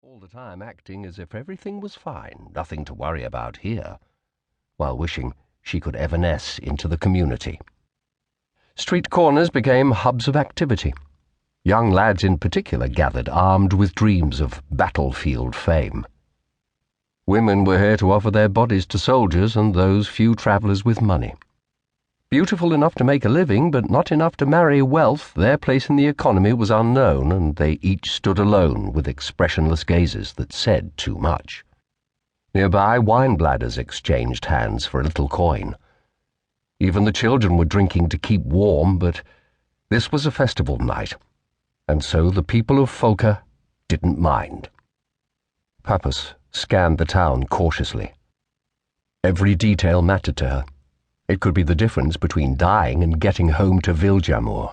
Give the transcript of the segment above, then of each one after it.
all the time acting as if everything was fine, nothing to worry about here, while wishing she could evanesce into the community. Street corners became hubs of activity. Young lads in particular gathered, armed with dreams of battlefield fame. Women were here to offer their bodies to soldiers and those few travellers with money. Beautiful enough to make a living, but not enough to marry wealth, their place in the economy was unknown, and they each stood alone with expressionless gazes that said too much. Nearby, wine bladders exchanged hands for a little coin. Even the children were drinking to keep warm, but this was a festival night, and so the people of Folka didn't mind. Pappas scanned the town cautiously. Every detail mattered to her. It could be the difference between dying and getting home to Villjamur.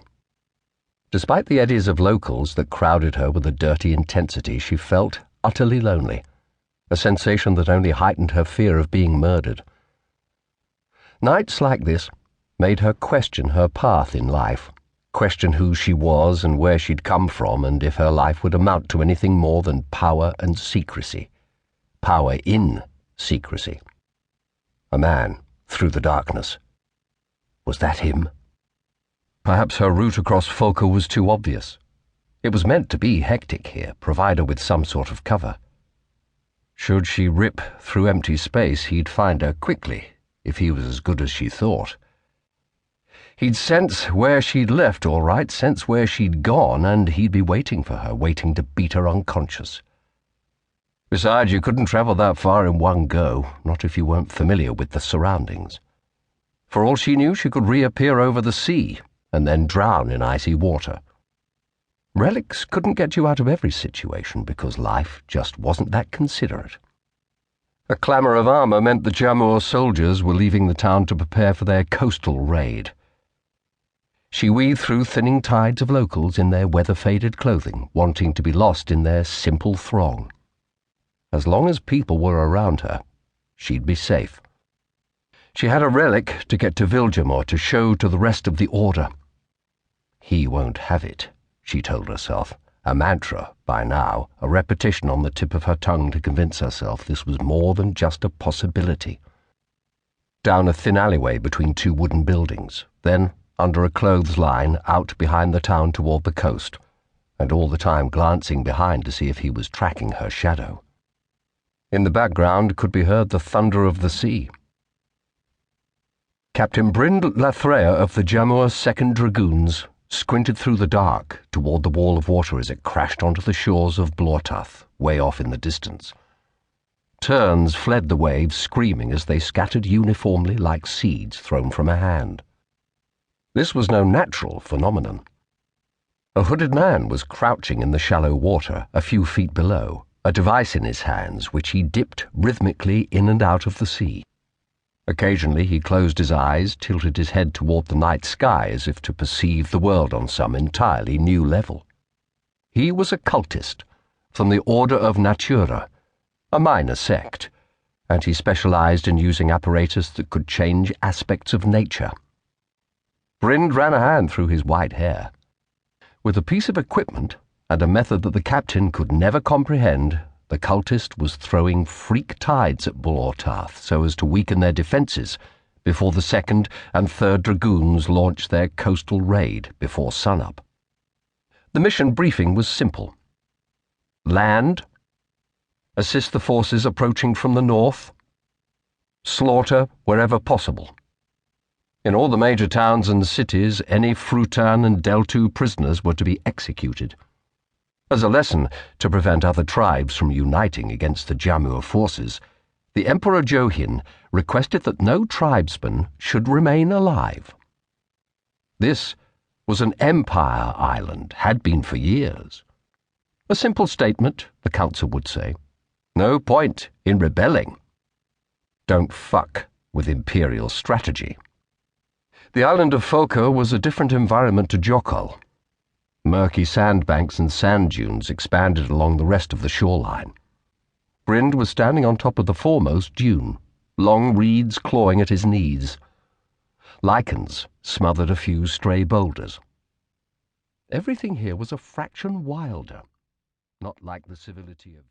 Despite the eddies of locals that crowded her with a dirty intensity, she felt utterly lonely, a sensation that only heightened her fear of being murdered. Nights like this made her question her path in life, question who she was and where she'd come from, and if her life would amount to anything more than power and secrecy. Power in secrecy. A man through the darkness. Was that him? Perhaps her route across Folka was too obvious. It was meant to be hectic here, provide her with some sort of cover. Should she rip through empty space, he'd find her quickly, if he was as good as she thought. He'd sense where she'd left, all right, sense where she'd gone, and he'd be waiting for her, waiting to beat her unconscious. Besides, you couldn't travel that far in one go, not if you weren't familiar with the surroundings. For all she knew, she could reappear over the sea, and then drown in icy water. Relics couldn't get you out of every situation, because life just wasn't that considerate. A clamour of armour meant the Jamur soldiers were leaving the town to prepare for their coastal raid. She weaved through thinning tides of locals in their weather-faded clothing, wanting to be lost in their simple throng. As long as people were around her, she'd be safe. She had a relic to get to Villjamur to show to the rest of the Order. He won't have it, she told herself, a mantra by now, a repetition on the tip of her tongue to convince herself this was more than just a possibility. Down a thin alleyway between two wooden buildings, then under a clothes line out behind the town toward the coast, and all the time glancing behind to see if he was tracking her shadow. In the background could be heard the thunder of the sea. Captain Brind Lathrea of the Jamur 2nd Dragoons squinted through the dark toward the wall of water as it crashed onto the shores of Blortath, way off in the distance. Terns fled the waves, screaming as they scattered uniformly like seeds thrown from a hand. This was no natural phenomenon. A hooded man was crouching in the shallow water a few feet below, a device in his hands which he dipped rhythmically in and out of the sea. Occasionally he closed his eyes, tilted his head toward the night sky as if to perceive the world on some entirely new level. He was a cultist from the Order of Natura, a minor sect, and he specialized in using apparatus that could change aspects of nature. Brind ran a hand through his white hair. With a piece of equipment and a method that the captain could never comprehend, the cultist was throwing freak tides at Blortath so as to weaken their defences before the 2nd and 3rd Dragoons launched their coastal raid before sunup. The mission briefing was simple. Land, assist the forces approaching from the north, slaughter wherever possible. In all the major towns and cities, any Frutan and Deltu prisoners were to be executed. As a lesson to prevent other tribes from uniting against the Jamur forces, the Emperor Johin requested that no tribesman should remain alive. This was an empire island, had been for years. A simple statement, the council would say. No point in rebelling. Don't fuck with imperial strategy. The island of Folka was a different environment to Jokol. Murky sandbanks and sand dunes expanded along the rest of the shoreline. Brind was standing on top of the foremost dune, long reeds clawing at his knees. Lichens smothered a few stray boulders. Everything here was a fraction wilder, not like the civility of